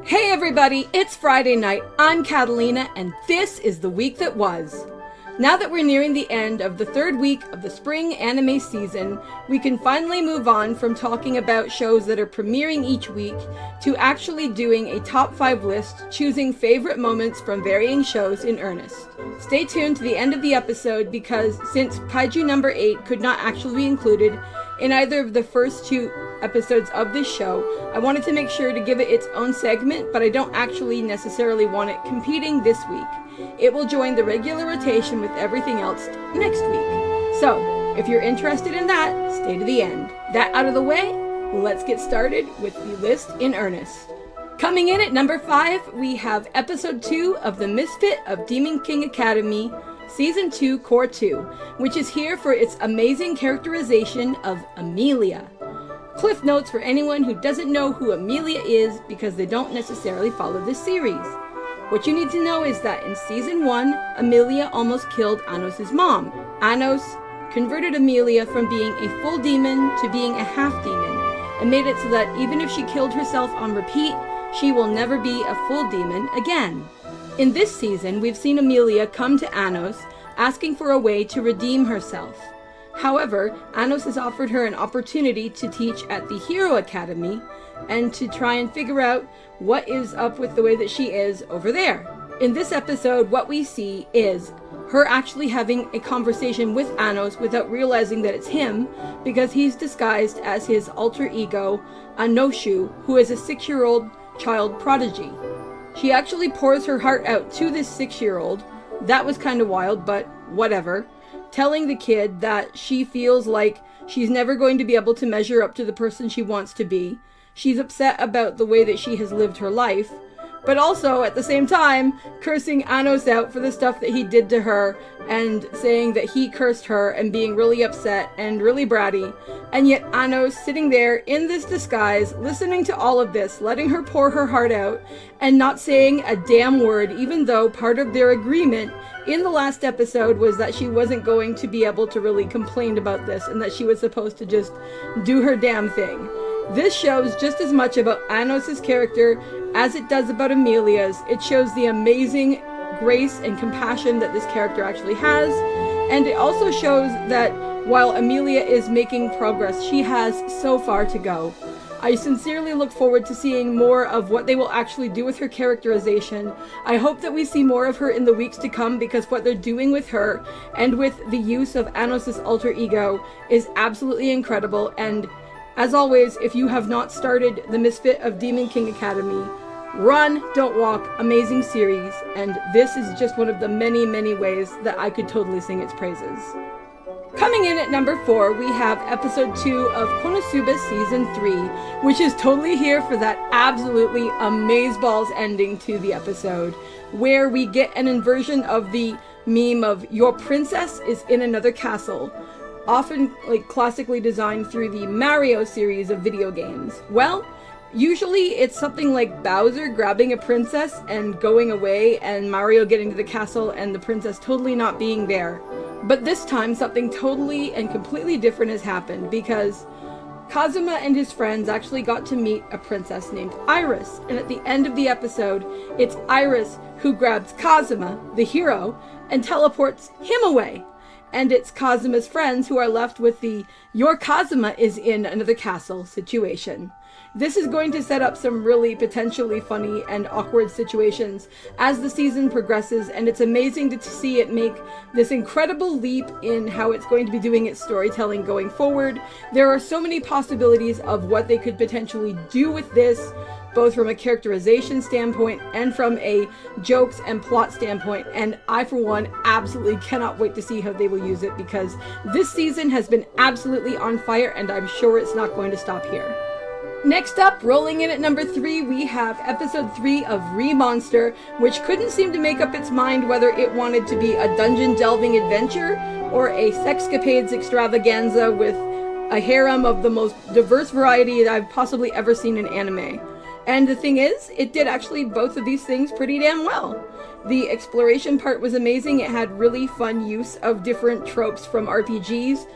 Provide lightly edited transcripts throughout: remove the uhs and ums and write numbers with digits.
Hey everybody, it's Friday night, I'm Katallina, and this is the week that was. Now that we're nearing the end of the third week of the spring anime season, we can finally move on from talking about shows that are premiering each week to actually doing a top 5 list, choosing favorite moments from varying shows in earnest. Stay tuned to the end of the episode because since Kaiju number 8 could not actually be included in either of the first 2 episodes of this show, I wanted to make sure to give it its own segment, but I don't actually necessarily want it competing this week. It will join the regular rotation with everything else next week. So, if you're interested in that, stay to the end. That out of the way, let's get started with the list in earnest. Coming in at number 5, we have episode 2 of The Misfit of Demon King Academy, Season 2, Core 2, which is here for its amazing characterization of Amelia. Cliff notes for anyone who doesn't know who Amelia is because they don't necessarily follow this series. What you need to know is that in Season 1, Amelia almost killed Anos' mom. Anos converted Amelia from being a full demon to being a half-demon, and made it so that even if she killed herself on repeat, she will never be a full demon again. In this season, we've seen Amelia come to Anos, asking for a way to redeem herself. However, Anos has offered her an opportunity to teach at the Hero Academy, and to try and figure out what is up with the way that she is over there. In this episode, what we see is her actually having a conversation with Anos without realizing that it's him, because he's disguised as his alter ego, Anoshu, who is a 6-year-old child prodigy. She actually pours her heart out to this 6-year-old. That was kind of wild, but whatever. Telling the kid that she feels like she's never going to be able to measure up to the person she wants to be. She's upset about the way that she has lived her life, but also at the same time cursing Anos out for the stuff that he did to her and saying that he cursed her and being really upset and really bratty. And yet Anos sitting there in this disguise, listening to all of this, letting her pour her heart out and not saying a damn word, even though part of their agreement in the last episode was that she wasn't going to be able to really complain about this and that she was supposed to just do her damn thing. This shows just as much about Anos' character as it does about Amelia's. It shows the amazing grace and compassion that this character actually has, and it also shows that while Amelia is making progress, she has so far to go. I sincerely look forward to seeing more of what they will actually do with her characterization. I hope that we see more of her in the weeks to come, because what they're doing with her and with the use of Anos' alter ego is absolutely incredible. And as always, if you have not started The Misfit of Demon King Academy, run, don't walk, amazing series, and this is just one of the many, many ways that I could totally sing its praises. Coming in at number 4, we have episode 2 of Konosuba Season 3, which is totally here for that absolutely amazeballs ending to the episode, where we get an inversion of the meme of your princess is in another castle, often classically designed through the Mario series of video games. Well, usually it's something like Bowser grabbing a princess and going away, and Mario getting to the castle and the princess totally not being there. But this time something totally and completely different has happened, because Kazuma and his friends actually got to meet a princess named Iris, and at the end of the episode, it's Iris who grabs Kazuma, the hero, and teleports him away. And it's Kazuma's friends who are left with the "your Kazuma is in another castle" situation. This is going to set up some really potentially funny and awkward situations as the season progresses, and it's amazing to see it make this incredible leap in how it's going to be doing its storytelling going forward. There are so many possibilities of what they could potentially do with this, both from a characterization standpoint and from a jokes and plot standpoint, and I for one absolutely cannot wait to see how they will use it, because this season has been absolutely on fire and I'm sure it's not going to stop here. Next up, rolling in at number 3, we have episode 3 of Re-Monster, which couldn't seem to make up its mind whether it wanted to be a dungeon delving adventure or a sexcapades extravaganza with a harem of the most diverse variety that I've possibly ever seen in anime. And the thing is, it did actually both of these things pretty damn well. The exploration part was amazing. It had really fun use of different tropes from RPGs.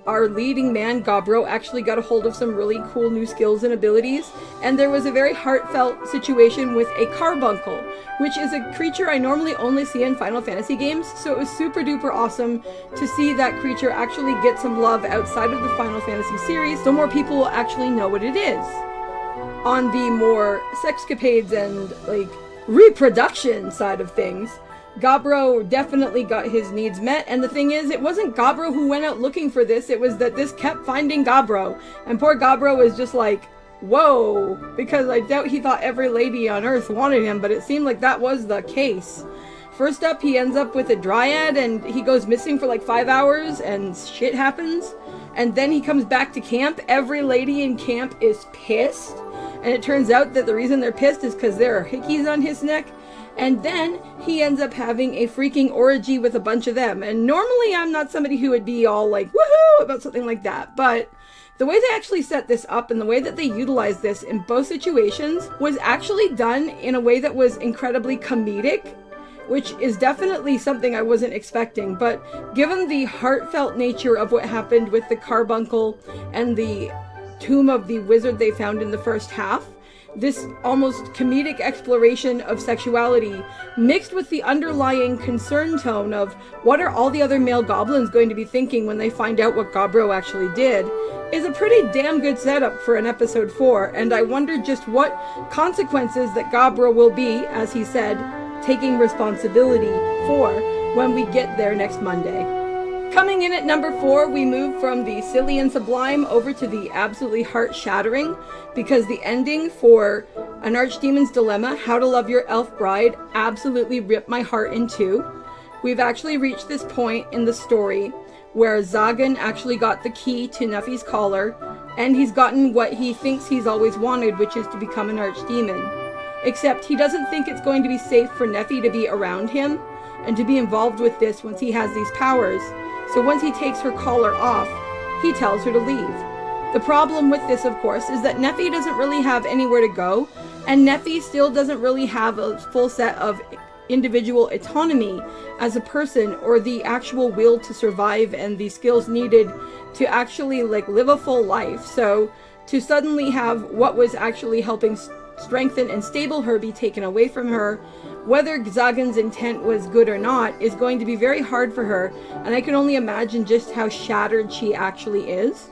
our leading man, Gabbro, actually got a hold of some really cool new skills and abilities, and there was a very heartfelt situation with a carbuncle, which is a creature I normally only see in Final Fantasy games, so it was super duper awesome to see that creature actually get some love outside of the Final Fantasy series, so more people will actually know what it is. On the more sexcapades and, like, reproduction side of things, Gabbro definitely got his needs met, and the thing is, it wasn't Gabbro who went out looking for this, it was that this kept finding Gabbro, and poor Gabbro was just like, whoa, because I doubt he thought every lady on Earth wanted him, but it seemed like that was the case. First up, he ends up with a dryad, and he goes missing for like 5 hours, and shit happens, and then he comes back to camp. Every lady in camp is pissed, and it turns out that the reason they're pissed is because there are hickeys on his neck. And then he ends up having a freaking orgy with a bunch of them. And normally I'm not somebody who would be all like, woohoo, about something like that. But the way they actually set this up and the way that they utilized this in both situations was actually done in a way that was incredibly comedic, which is definitely something I wasn't expecting. But given the heartfelt nature of what happened with the carbuncle and the tomb of the wizard they found in the first half, this almost comedic exploration of sexuality mixed with the underlying concern tone of what are all the other male goblins going to be thinking when they find out what Gabbro actually did is a pretty damn good setup for an episode 4, and I wonder just what consequences that Gabbro will be, as he said, taking responsibility for when we get there next Monday. Coming in at number 4, we move from the silly and sublime over to the absolutely heart-shattering, because the ending for An Archdemon's Dilemma, How to Love Your Elf Bride, absolutely ripped my heart in two. We've actually reached this point in the story where Zagan actually got the key to Neffy's collar, and he's gotten what he thinks he's always wanted, which is to become an archdemon. Except he doesn't think it's going to be safe for Neffy to be around him and to be involved with this once he has these powers. So once he takes her collar off, he tells her to leave. The problem with this, of course, is that Neffy doesn't really have anywhere to go, and Neffy still doesn't really have a full set of individual autonomy as a person, or the actual will to survive and the skills needed to actually, like, live a full life. So to suddenly have what was actually helping strengthen and stable her be taken away from her, whether Zagan's intent was good or not, is going to be very hard for her, and I can only imagine just how shattered she actually is.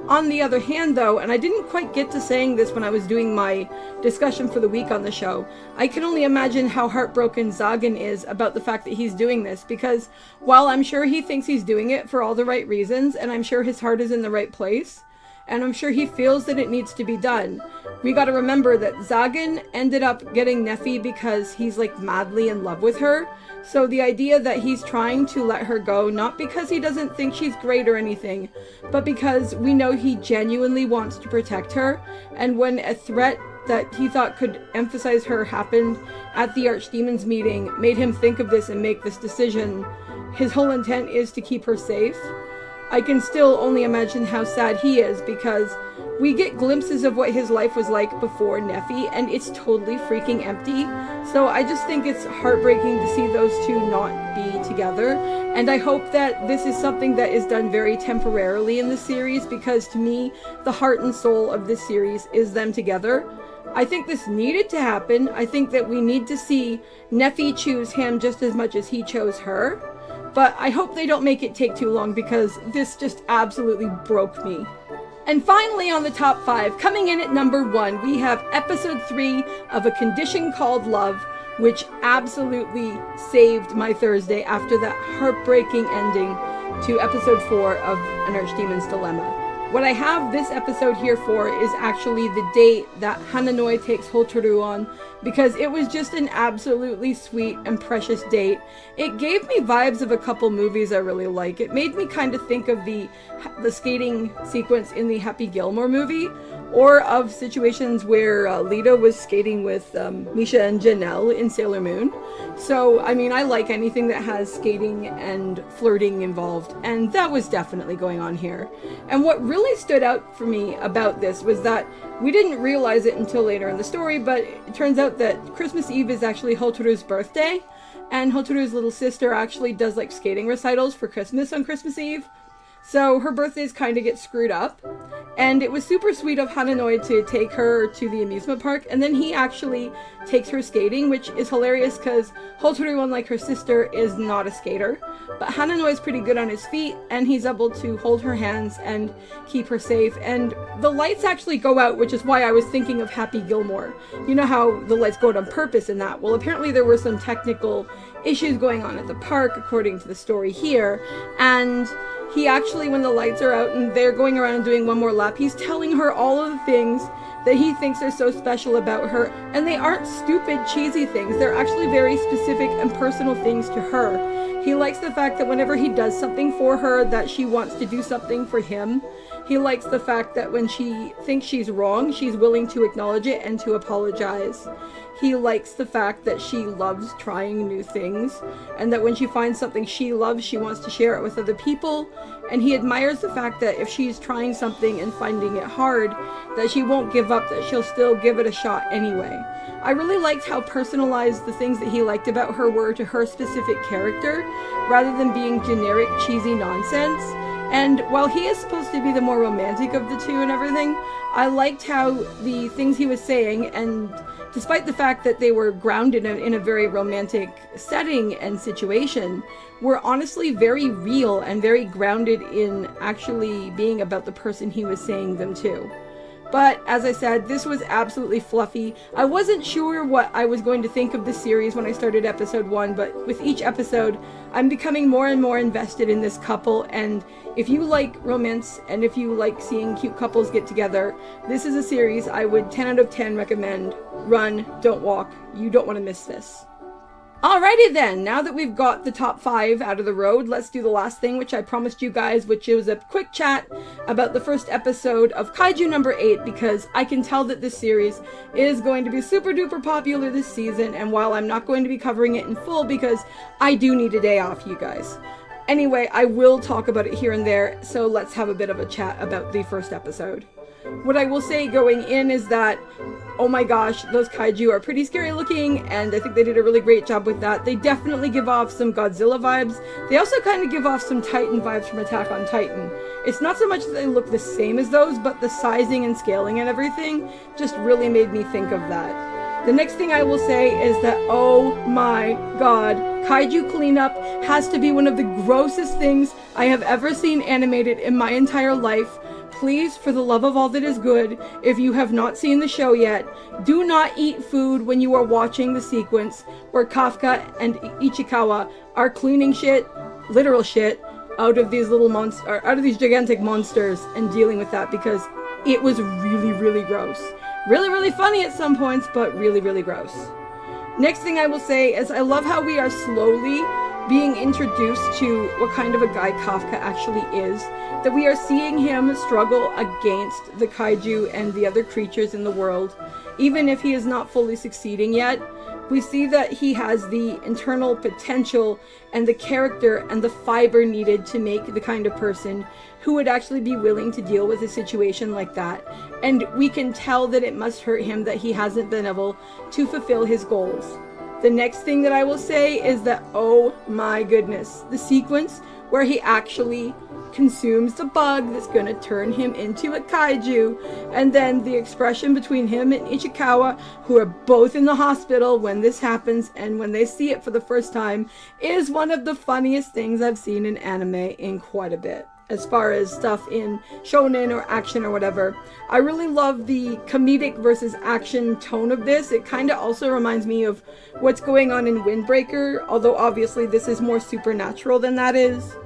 On the other hand, though, and I didn't quite get to saying this when I was doing my discussion for the week on the show, I can only imagine how heartbroken Zagan is about the fact that he's doing this, because while I'm sure he thinks he's doing it for all the right reasons, and I'm sure his heart is in the right place, and I'm sure he feels that it needs to be done, we gotta remember that Zagan ended up getting Neffy because he's, like, madly in love with her. So the idea that he's trying to let her go, not because he doesn't think she's great or anything, but because we know he genuinely wants to protect her, and when a threat that he thought could emphasize her happened at the Archdemon's meeting, made him think of this and make this decision, his whole intent is to keep her safe. I can still only imagine how sad he is, because we get glimpses of what his life was like before Neffy, and it's totally freaking empty. So I just think it's heartbreaking to see those two not be together, and I hope that this is something that is done very temporarily in the series, because to me, the heart and soul of this series is them together. I think this needed to happen. I think that we need to see Neffy choose him just as much as he chose her. But I hope they don't make it take too long, because this just absolutely broke me. And finally, on the top 5, coming in at number 1, we have episode 3 of A Condition Called Love, which absolutely saved my Thursday after that heartbreaking ending to episode 4 of An Archdemon's Dilemma. What I have this episode here for is actually the date that Hananoi takes Hotaru on, because it was just an absolutely sweet and precious date. It gave me vibes of a couple movies I really like. It made me kind of think of the skating sequence in the Happy Gilmore movie, or of situations where Lita was skating with Misha and Janelle in Sailor Moon. So, I mean, I like anything that has skating and flirting involved, and that was definitely going on here. And what really stood out for me about this was that we didn't realize it until later in the story, but it turns out that Christmas Eve is actually Hotaru's birthday, and Hotaru's little sister actually does, like, skating recitals for Christmas on Christmas Eve. So her birthdays kind of get screwed up. And it was super sweet of Hananoi to take her to the amusement park, and then he actually takes her skating, which is hilarious because Hotoriwan, like her sister, is not a skater. But Hananoi is pretty good on his feet, and he's able to hold her hands and keep her safe. And the lights actually go out, which is why I was thinking of Happy Gilmore. You know how the lights go out on purpose in that? Well, apparently there were some technical issues going on at the park, according to the story here, and he actually, when the lights are out and they're going around and doing one more lap, he's telling her all of the things that he thinks are so special about her. And they aren't stupid, cheesy things. They're actually very specific and personal things to her. He likes the fact that whenever he does something for her, that she wants to do something for him. He likes the fact that when she thinks she's wrong, she's willing to acknowledge it and to apologize. He likes the fact that she loves trying new things, and that when she finds something she loves, she wants to share it with other people. And he admires the fact that if she's trying something and finding it hard, that she won't give up, that she'll still give it a shot anyway. I really liked how personalized the things that he liked about her were to her specific character, rather than being generic, cheesy nonsense. And while he is supposed to be the more romantic of the two and everything, I liked how the things he was saying, and despite the fact that they were grounded in a very romantic setting and situation, were honestly very real and very grounded in actually being about the person he was saying them to. But as I said, this was absolutely fluffy. I wasn't sure what I was going to think of the series when I started episode 1, but with each episode, I'm becoming more and more invested in this couple. And if you like romance and if you like seeing cute couples get together, this is a series I would 10 out of 10 recommend. Run, don't walk. You don't want to miss this. Alrighty then, now that we've got the top 5 out of the road, let's do the last thing, which I promised you guys, which was a quick chat about the first episode of Kaiju number 8, because I can tell that this series is going to be super duper popular this season, and while I'm not going to be covering it in full because I do need a day off, you guys. Anyway, I will talk about it here and there, so let's have a bit of a chat about the first episode. What I will say going in is that, oh my gosh, those kaiju are pretty scary looking, and I think they did a really great job with that. They definitely give off some Godzilla vibes. They also kind of give off some Titan vibes from Attack on Titan. It's not so much that they look the same as those, but the sizing and scaling and everything just really made me think of that. The next thing I will say is that, oh my god, kaiju cleanup has to be one of the grossest things I have ever seen animated in my entire life. Please, for the love of all that is good, if you have not seen the show yet, do not eat food when you are watching the sequence where Kafka and Ichikawa are cleaning shit, literal shit, out of these gigantic monsters and dealing with that, because it was really, really gross. Really, really funny at some points, but really, really gross. Next thing I will say is I love how we are slowly being introduced to what kind of a guy Kafka actually is, that we are seeing him struggle against the kaiju and the other creatures in the world. Even if he is not fully succeeding yet, we see that he has the internal potential and the character and the fiber needed to make the kind of person who would actually be willing to deal with a situation like that. And we can tell that it must hurt him that he hasn't been able to fulfill his goals. The next thing that I will say is that, oh my goodness, the sequence where he actually consumes the bug that's going to turn him into a kaiju, and then the expression between him and Ichikawa, who are both in the hospital when this happens and when they see it for the first time, is one of the funniest things I've seen in anime in quite a bit. As far as stuff in shonen or action or whatever, I really love the comedic versus action tone of this. It kind of also reminds me of what's going on in Windbreaker, although obviously this is more supernatural than that is.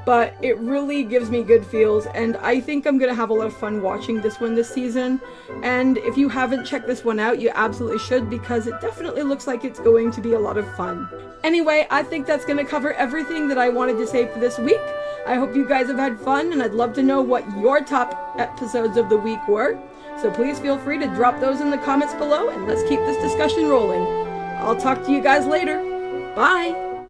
But it really gives me good feels, and I think I'm going to have a lot of fun watching this one this season. And if you haven't checked this one out, you absolutely should, because it definitely looks like it's going to be a lot of fun. Anyway, I think that's going to cover everything that I wanted to say for this week. I hope you guys have had fun, and I'd love to know what your top episodes of the week were. So please feel free to drop those in the comments below, and let's keep this discussion rolling. I'll talk to you guys later. Bye!